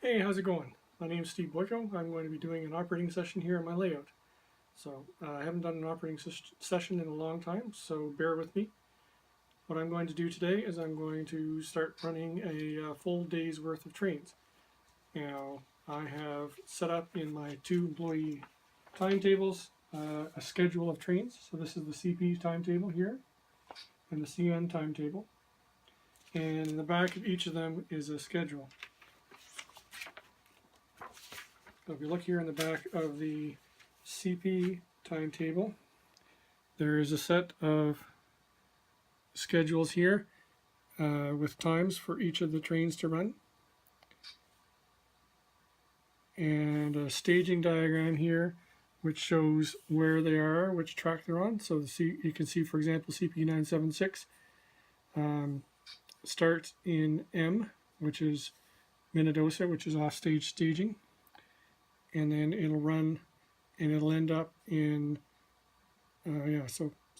Hey, how's it going? My name is Steve Boyko. I'm going to be doing an operating session here in my layout. So I haven't done an operating session in a long time, so bear with me. What I'm going to do today is I'm going to start running a full day's worth of trains. Now, I have set up in my 2 employee timetables a schedule of trains. So this is the CP timetable here and the CN timetable. And in the back of each of them is a schedule. So if you look here in the back of the CP timetable, there is a set of schedules here with times for each of the trains to run, and a staging diagram here which shows where they are, which track they're on. So you can see, for example, CP 976 starts in M, which is Minnedosa, which is offstage staging, and then it'll run and it'll end up in so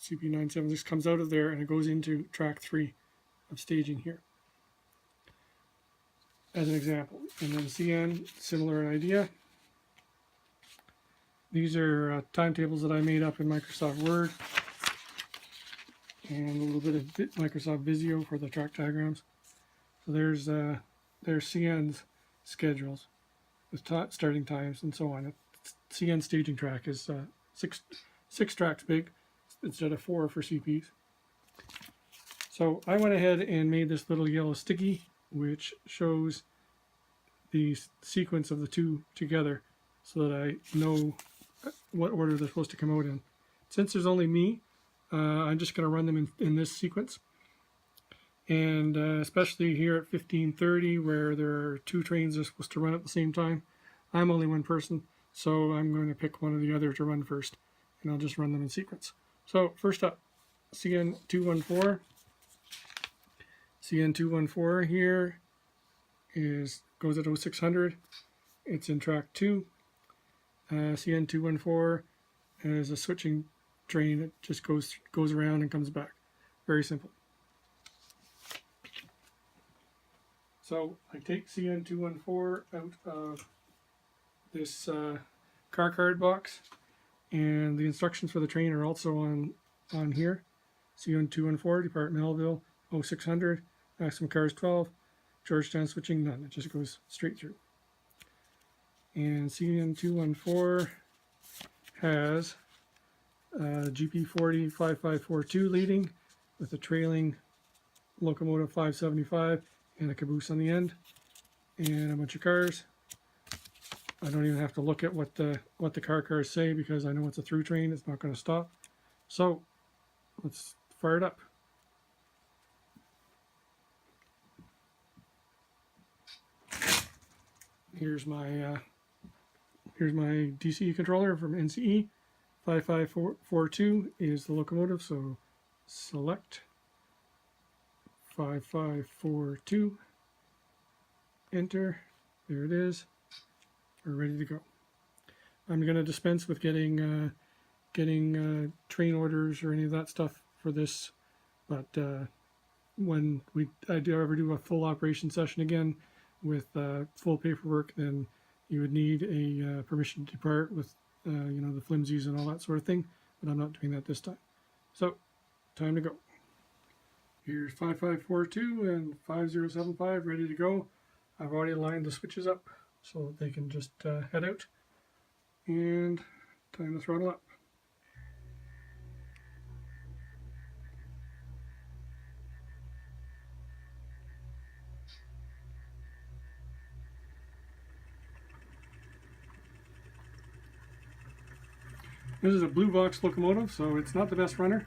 CP 976 comes out of there and it goes into track 3 of staging here as an example. And then CN, similar idea. These are timetables that I made up in Microsoft Word and a little bit of Microsoft Visio for the track diagrams. So there's CN's schedules with starting times and so on. CN staging track is six tracks big instead of 4 for CPs. So I went ahead and made this little yellow sticky which shows the sequence of the two together so that I know what order they're supposed to come out in. Since there's only me, I'm just going to run them in this sequence. And especially here at 15:30 where there are 2 trains that are supposed to run at the same time, I'm only one person, so I'm going to pick one or the other to run first, and I'll just run them in sequence. So first up, CN214. CN214 here goes at 0600. It's in track 2. CN214 is a switching train that just goes around and comes back. Very simple. So I take CN214 out of this car card box, and the instructions for the train are also on here. CN214, depart Melville, 0600, maximum cars 12, Georgetown switching none. It just goes straight through. And CN214 has GP40 5542 leading with a trailing locomotive 575 and a caboose on the end and a bunch of cars. I don't even have to look at what the car cars say because I know it's a through train. It's not going to stop. So let's fire it up. Here's my DCE controller from NCE. 5542 is the locomotive, so select 5542, enter, there it is, we're ready to go. I'm going to dispense with getting train orders or any of that stuff for this, but when I ever do a full operation session again with full paperwork, then you would need a permission to depart with the flimsies and all that sort of thing, but I'm not doing that this time. So time to go. Here's 5542 and 5075 ready to go. I've already lined the switches up so that they can just head out, and time to throttle up. This is a blue box locomotive, so it's not the best runner,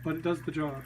but it does the job.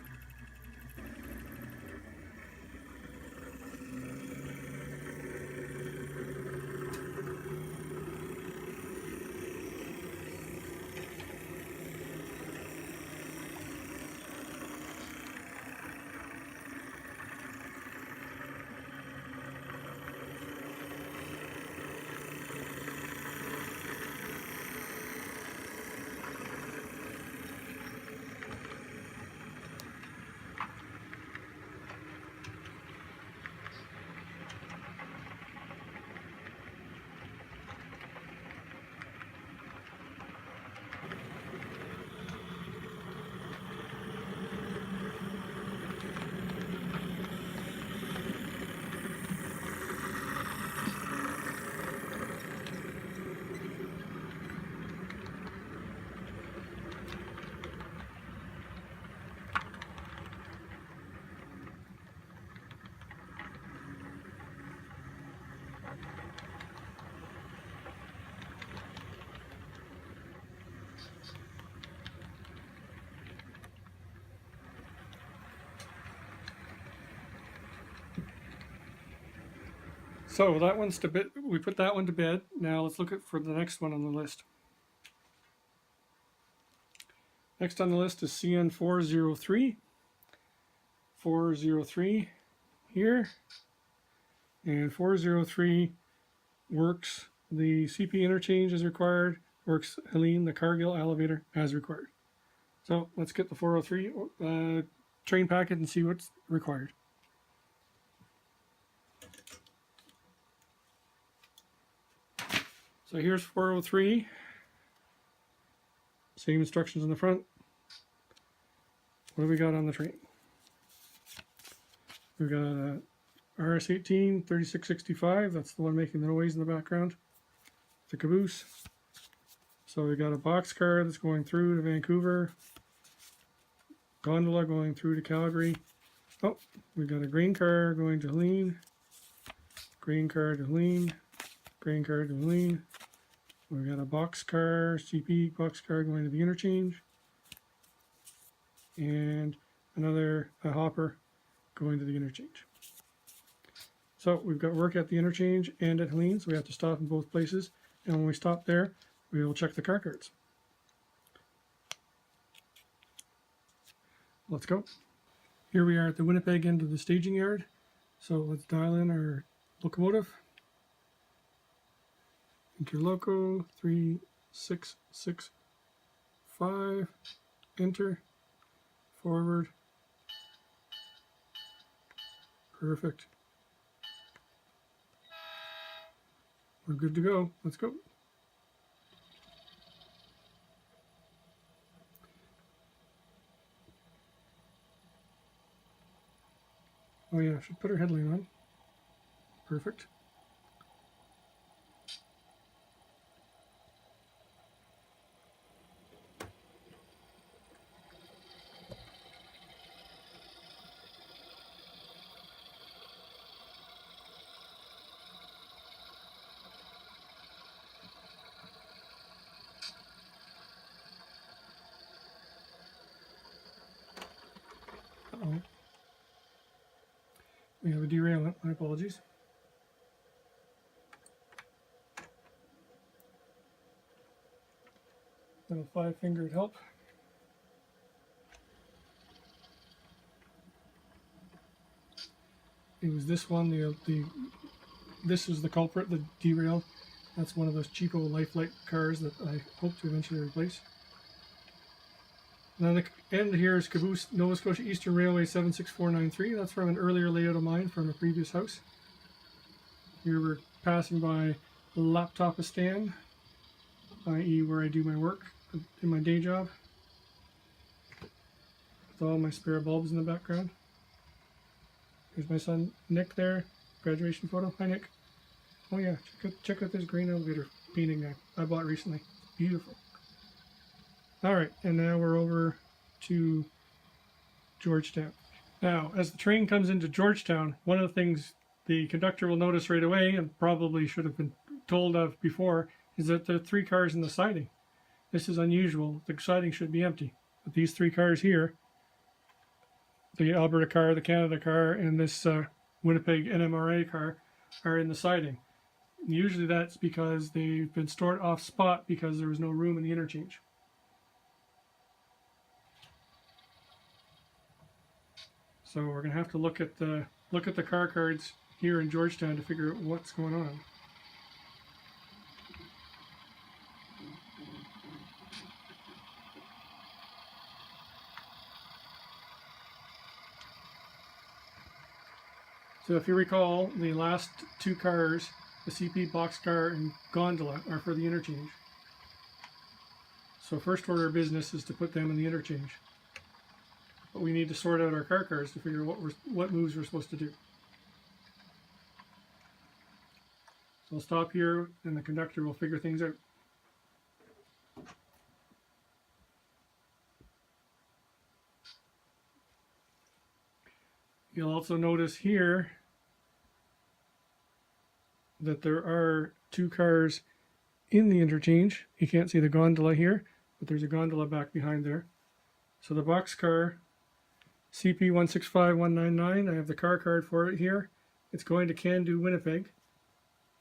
So that one's to bed. We put that one to bed. Now let's look at for the next one on the list. Next on the list is CN 403. 403 here. And 403 works the CP interchange as required, works Helene, the Cargill elevator as required. So let's get the 403 train packet and see what's required. So here's 403. Same instructions on the front. What do we got on the train? We've got a RS-18 3665. That's the one making the noise in the background. The caboose. So we got a boxcar that's going through to Vancouver. Gondola going through to Calgary. Oh, we got a grain car going to Helene. Grain car to Helene. Grain car to Helene. We got a boxcar, CP boxcar going to the interchange. And another hopper going to the interchange. So we've got work at the interchange and at Helene, so we have to stop in both places. And when we stop there, we will check the car cards. Let's go. Here we are at the Winnipeg end of the staging yard. So let's dial in our locomotive. Interloco 3665. Enter. Forward. Perfect. We're good to go. Let's go. Oh yeah, I should put our headlight on. Perfect. Uh-oh. We have a derailment. My apologies. Little 5-fingered help. It was this one. This was the culprit, the derail. That's one of those cheapo Lifelike cars that I hope to eventually replace. And on the end here is Caboose Nova Scotia Eastern Railway 76493. That's from an earlier layout of mine from a previous house. Here we're passing by Laptopistan, i.e. where I do my work in my day job. With all my spare bulbs in the background. Here's my son Nick there, graduation photo. Hi Nick. Oh yeah, check out this grain elevator painting I bought recently. Beautiful. Alright, and now we're over to Georgetown. Now, as the train comes into Georgetown, one of the things the conductor will notice right away, and probably should have been told of before, is that there are 3 cars in the siding. This is unusual. The siding should be empty. But these 3 cars here, the Alberta car, the Canada car, and this Winnipeg NMRA car, are in the siding. Usually that's because they've been stored off spot because there was no room in the interchange. So we're going to have to look at the car cards here in Georgetown to figure out what's going on. So if you recall, the last 2 cars, the CP boxcar and gondola, are for the interchange. So first order of business is to put them in the interchange. But we need to sort out our car cards to figure out what moves we're supposed to do. So I'll stop here and the conductor will figure things out. You'll also notice here that there are 2 cars in the interchange. You can't see the gondola here, but there's a gondola back behind there. So the boxcar CP165199, I have the car card for it here. It's going to Can Do Winnipeg.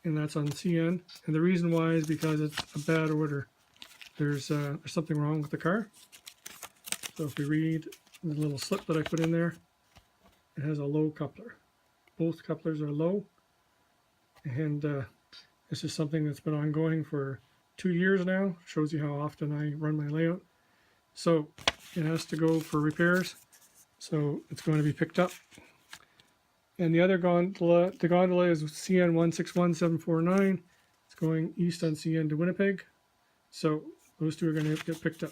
and that's on CN. And the reason why is because it's a bad order. There's something wrong with the car. So if we read the little slip that I put in there, it has a low coupler. Both couplers are low, and this is something that's been ongoing for 2 years now. Shows you how often I run my layout. So it has to go for repairs. So it's going to be picked up. And the other gondola, the gondola is CN 161749. It's going east on CN to Winnipeg. So those two are going to get picked up.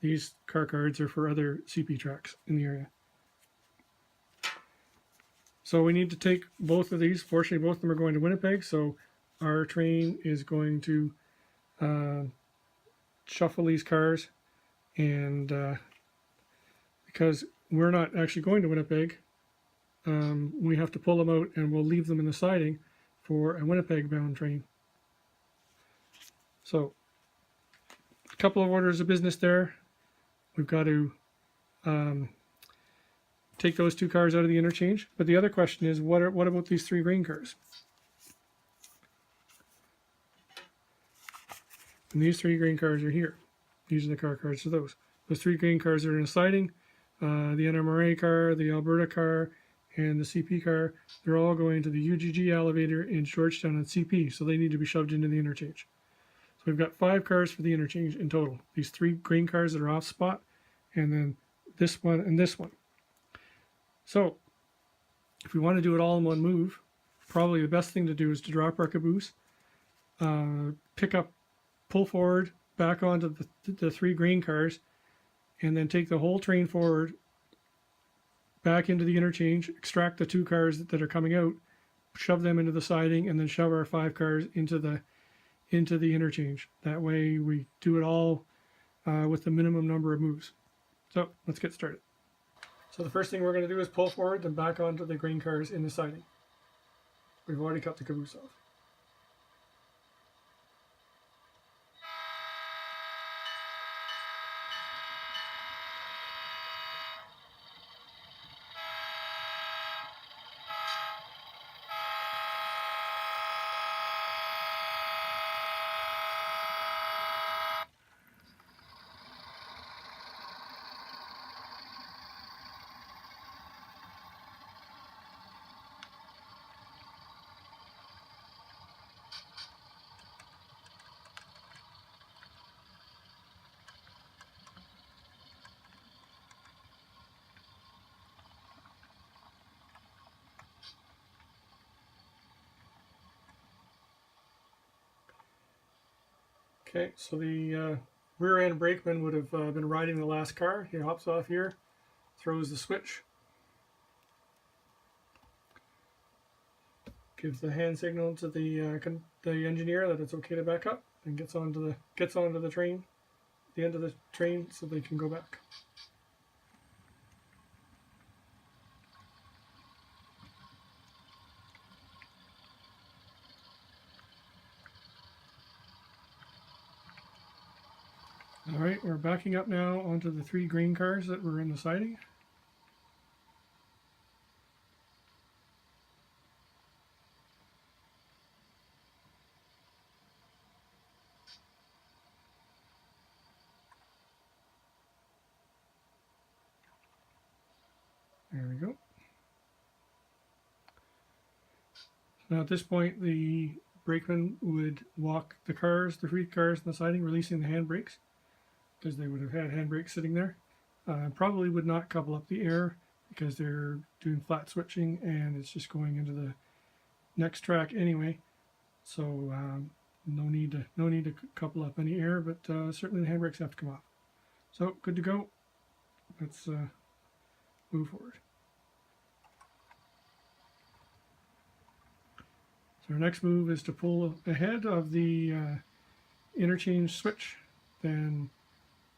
These car cards are for other CP tracks in the area. So we need to take both of these. Fortunately, both of them are going to Winnipeg. So our train is going to shuffle these cars. And because we're not actually going to Winnipeg, we have to pull them out and we'll leave them in the siding for a Winnipeg bound train. So a couple of orders of business there. We've got to take those two cars out of the interchange. But the other question is, what about these three grain cars? And these three grain cars are here. These are the car cards for those. Those three grain cars are in a siding. The NMRA car, the Alberta car, and the CP car, they're all going to the UGG elevator in Georgetown and CP, so they need to be shoved into the interchange. So we've got 5 cars for the interchange in total. These 3 grain cars that are off spot, and then this one and this one. So if we want to do it all in one move, probably the best thing to do is to drop our caboose, pick up, pull forward, back onto the 3 grain cars, and then take the whole train forward, back into the interchange, extract the 2 cars that are coming out, shove them into the siding, and then shove our 5 cars into the interchange. That way we do it all with the minimum number of moves. So let's get started. So the first thing we're going to do is pull forward, then back onto the grain cars in the siding. We've already cut the caboose off. Okay, so the rear end brakeman would have been riding the last car. He hops off here, throws the switch, gives the hand signal to the engineer that it's okay to back up, and gets onto the train, the end of the train, so they can go back. All right, we're backing up now onto the 3 grain cars that were in the siding. There we go. Now at this point, the brakeman would walk the 3 cars in the siding, releasing the handbrakes, because they would have had handbrakes sitting there. Probably would not couple up the air because they're doing flat switching and it's just going into the next track anyway. So no need to couple up any air, but certainly the handbrakes have to come off. So good to go. Let's move forward. So our next move is to pull ahead of the interchange switch, then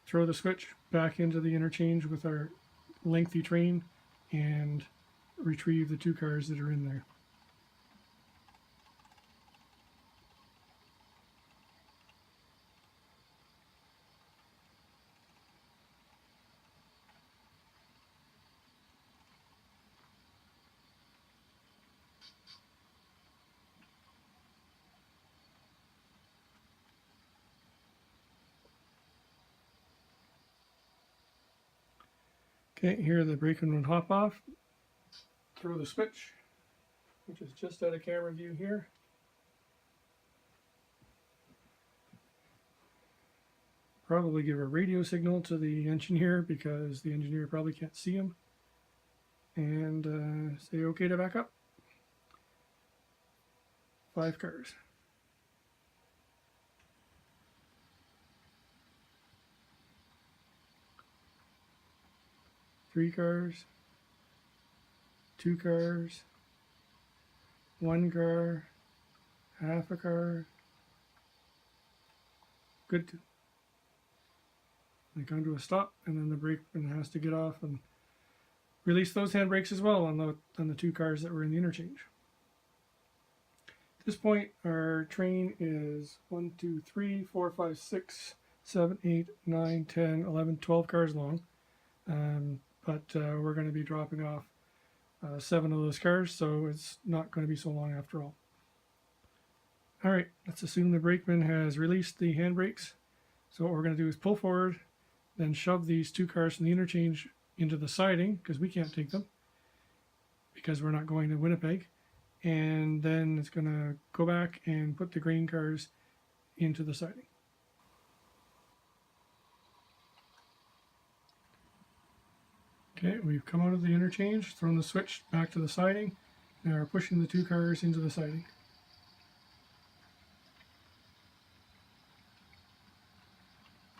throw the switch back into the interchange with our lengthy train and retrieve the 2 cars that are in there. Okay, here the brakeman would hop off, throw the switch, which is just out of camera view here. Probably give a radio signal to the engineer because the engineer probably can't see him, and say okay to back up. 5 cars. Three cars, 2 cars, 1 car, half a car. Good. They come to a stop, and then the brakeman has to get off and release those handbrakes as well on the 2 cars that were in the interchange. At this point, our train is 1, 2, 3, 4, 5, 6, 7, 8, 9, 10, 11, 12 cars long. But we're going to be dropping off 7 of those cars, so it's not going to be so long after all. All right, let's assume the brakeman has released the handbrakes. So what we're going to do is pull forward, then shove these 2 cars from the interchange into the siding, because we can't take them, because we're not going to Winnipeg. And then it's going to go back and put the grain cars into the siding. Okay, we've come out of the interchange, thrown the switch back to the siding, and are pushing the 2 cars into the siding.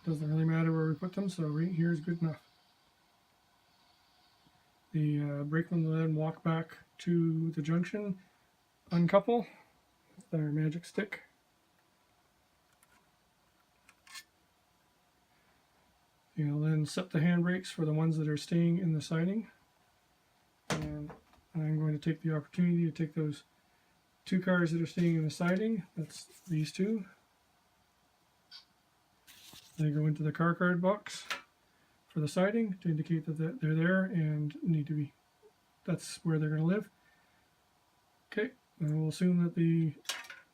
Doesn't really matter where we put them, so right here is good enough. The brakeman will then walk back to the junction, uncouple with our magic stick. You'll then set the handbrakes for the ones that are staying in the siding. And I'm going to take the opportunity to take those 2 cars that are staying in the siding. That's these 2. They go into the car card box for the siding to indicate that they're there and need to be, that's where they're going to live. Okay, and we'll assume that the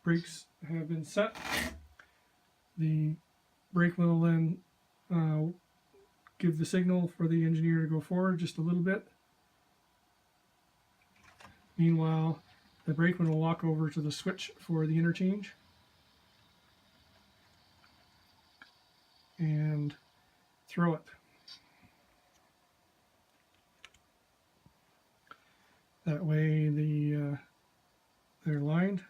brakes have been set. The brakeman will then give the signal for the engineer to go forward just a little bit. Meanwhile, the brakeman will walk over to the switch for the interchange and throw it. That way they're lined.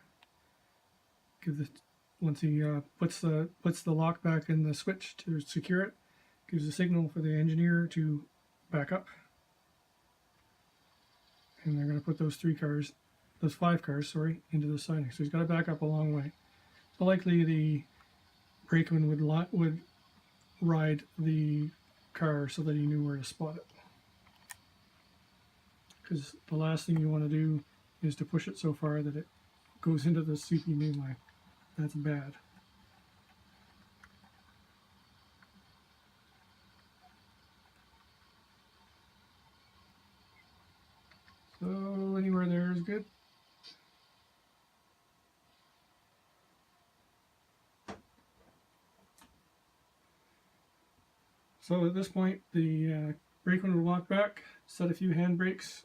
Once he puts the lock back in the switch to secure it, gives a signal for the engineer to back up. And they're going to put those 5 cars, into the siding. So he's got to back up a long way. So likely the brakeman would ride the car so that he knew where to spot it. Because the last thing you want to do is to push it so far that it goes into the CP mainline. That's bad. So anywhere there is good. So at this point, the brakeman would walk back, set a few handbrakes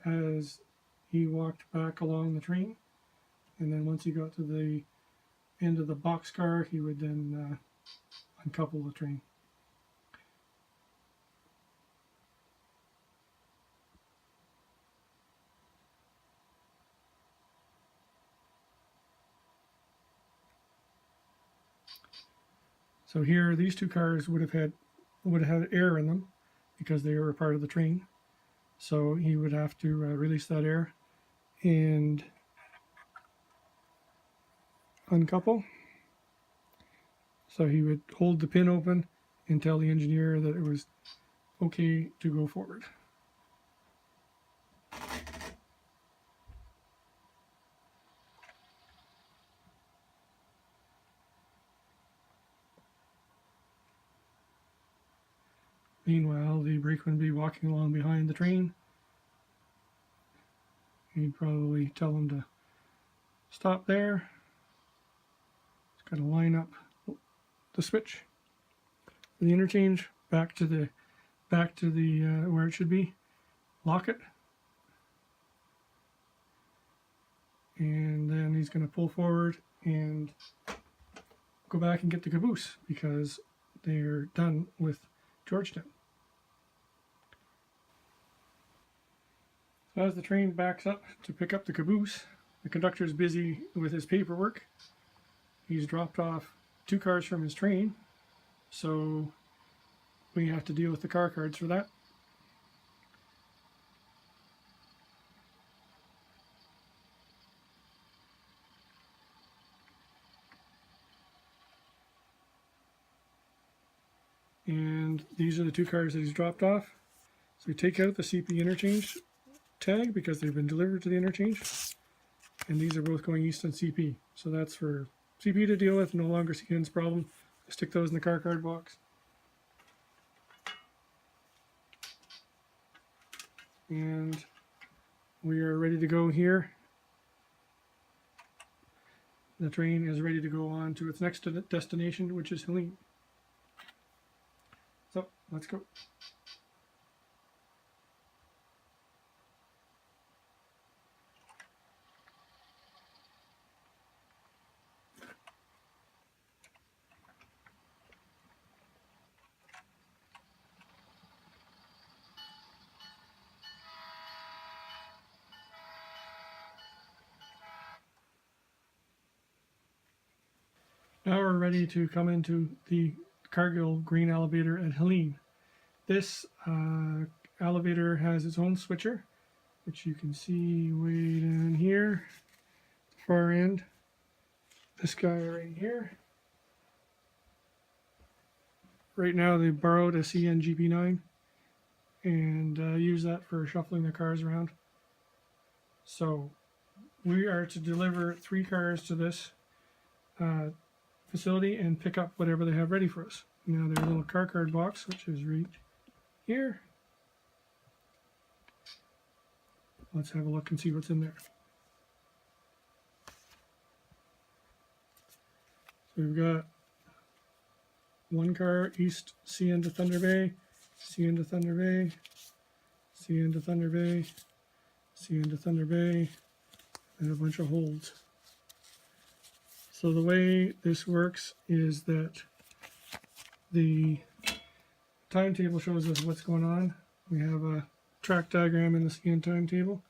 as he walked back along the train, and then once he got to the end of the boxcar, he would then uncouple the train. So here, these 2 cars would have had air in them because they were a part of the train. So he would have to release that air and uncouple. So he would hold the pin open and tell the engineer that it was okay to go forward. Meanwhile, the brakeman would be walking along behind the train. He'd probably tell him to stop there. It's got to line up the switch for the interchange back to the back to the where it should be, lock it, and then he's going to pull forward and go back and get the caboose because they're done with Georgetown. So as the train backs up to pick up the caboose, the conductor is busy with his paperwork. He's dropped off 2 cars from his train, so we have to deal with the car cards for that. And these are the 2 cars that he's dropped off. So we take out the CP interchange tag because they've been delivered to the interchange. And these are both going east on CP. So that's for CP to deal with, no longer CN's problem. Stick those in the car card box. And we are ready to go here. The train is ready to go on to its next destination, which is Helene. So let's go. Now we're ready to come into the Cargill grain elevator at Helene. This elevator has its own switcher, which you can see way down here, far end. This guy right here. Right now they borrowed a CN GP9 and use that for shuffling the cars around. So we are to deliver 3 cars to this facility and pick up whatever they have ready for us. Now there's a little car card box, which is right here. Let's have a look and see what's in there. So we've got 1 car east CN to Thunder Bay, CN to Thunder Bay, CN to Thunder Bay, CN to Thunder Bay, and a bunch of holds. So the way this works is that the timetable shows us what's going on. We have a track diagram in the CN timetable,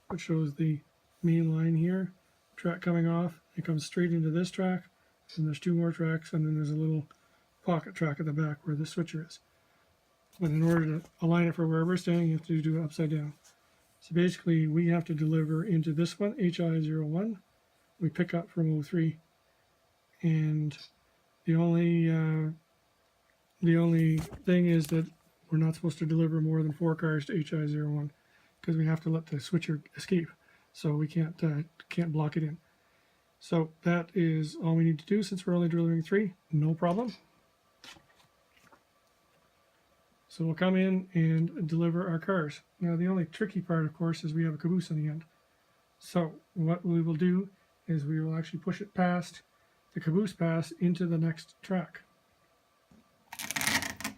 which shows the main line here, track coming off. It comes straight into this track, and there's 2 more tracks, and then there's a little pocket track at the back where the switcher is. But in order to align it for where we're standing, you have to do it upside down. So basically, we have to deliver into this one, HI01. We pick up from 03, and the only thing is that we're not supposed to deliver more than 4 cars to HI01 because we have to let the switcher escape. So we can't block it in. So that is all we need to do since we're only delivering 3. No problem. So we'll come in and deliver our cars. Now the only tricky part, of course, is we have a caboose on the end. So what we will do is we will actually push it past the caboose pass into the next track.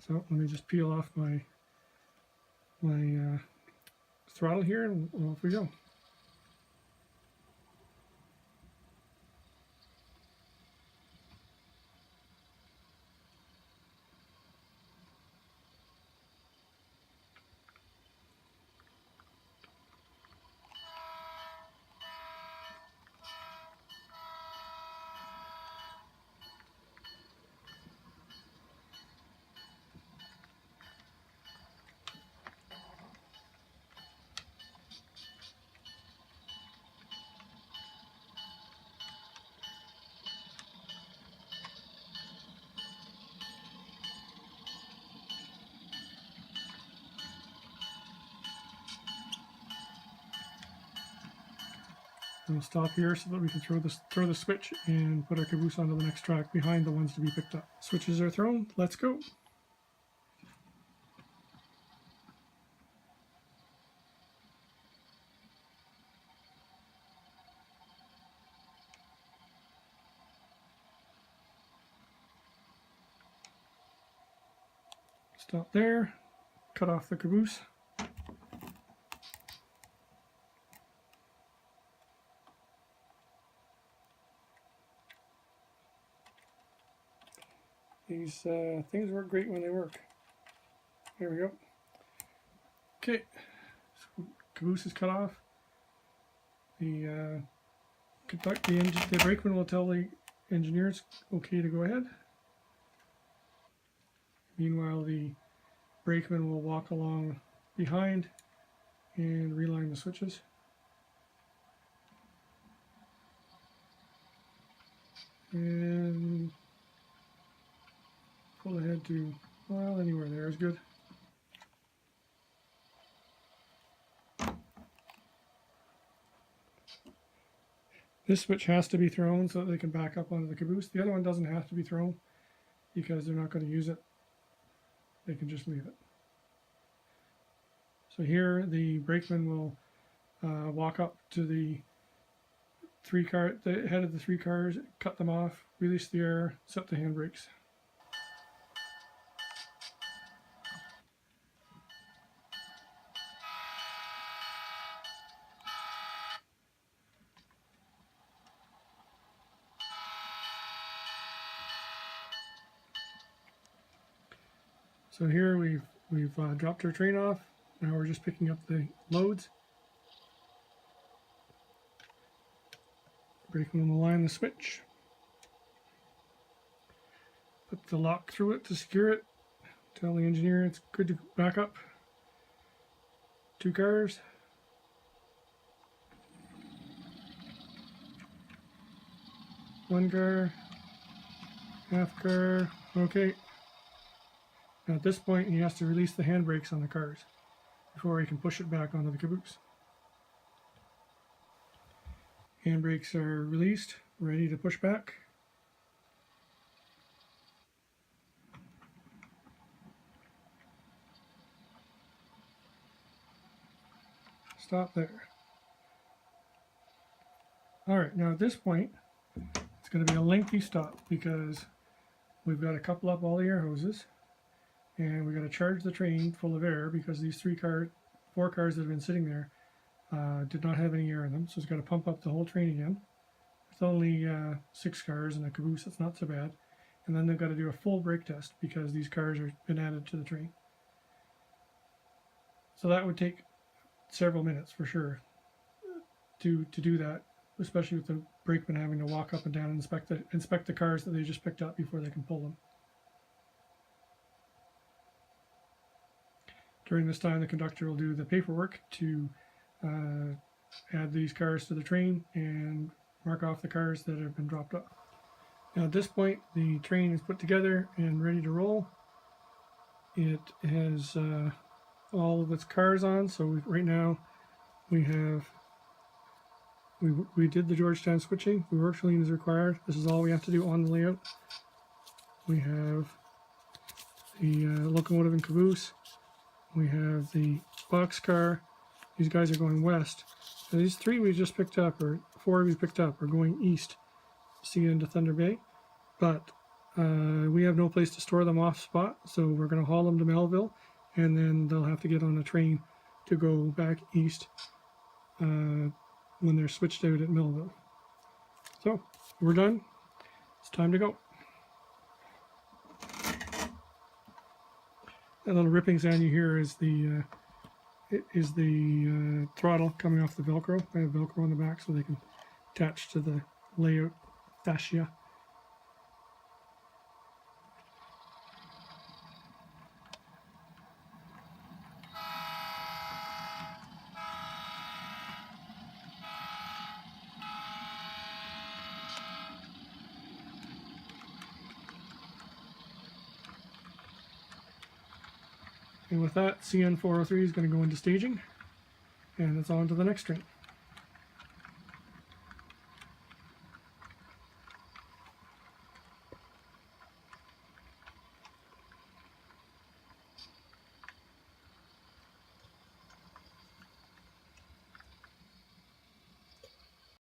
So let me just peel off my throttle here, and off we go. We'll stop here so that we can throw the switch and put our caboose onto the next track behind the ones to be picked up. Switches are thrown. Let's go. Stop there. cut off the caboose. These things work great when they work. There we go. Okay, so caboose is cut off. The brakeman will tell the engineers okay to go ahead. Meanwhile, the brakeman will walk along behind and reline the switches. And pull ahead to, well, anywhere there is good. This switch has to be thrown so that they can back up onto the caboose. The other one doesn't have to be thrown because they're not going to use it. They can just leave it. So here the brakeman will walk up to the head of the 3 cars, cut them off, release the air, set the handbrakes. So here we've dropped our train off. Now we're just picking up the loads. Brakeman will line the switch. Put the lock through it to secure it. Tell the engineer it's good to back up. 2 cars. One car. Half car. Okay. Now at this point he has to release the handbrakes on the cars before he can push it back onto the caboose. Handbrakes are released, ready to push back. Stop there. Alright, now at this point it's going to be a lengthy stop because we've got to couple up all the air hoses. And we're going to charge the train full of air because these 4 cars that have been sitting there did not have any air in them. So it's got to pump up the whole train again. It's only 6 cars and a caboose, that's not so bad. And then they've got to do a full brake test because these cars have been added to the train. So that would take several minutes for sure to do that, especially with the brakeman having to walk up and down and inspect the cars that they just picked up before they can pull them. During this time, the conductor will do the paperwork to add these cars to the train and mark off the cars that have been dropped off. Now at this point, the train is put together and ready to roll. It has all of its cars on, so right now we did the Georgetown switching. The work Helene is required. This is all we have to do on the layout. We have the locomotive and caboose. We have the boxcar. These guys are going west. So these 3 we just picked up, or 4 we picked up, are going east, see into Thunder Bay. But we have no place to store them off spot, so we're going to haul them to Melville, and then they'll have to get on a train to go back east when they're switched out at Melville. So we're done. It's time to go. That little ripping sound you hear is the throttle coming off the Velcro. I have Velcro on the back so they can attach to the layout fascia. And with that, CN403 is going to go into staging, and it's on to the next train.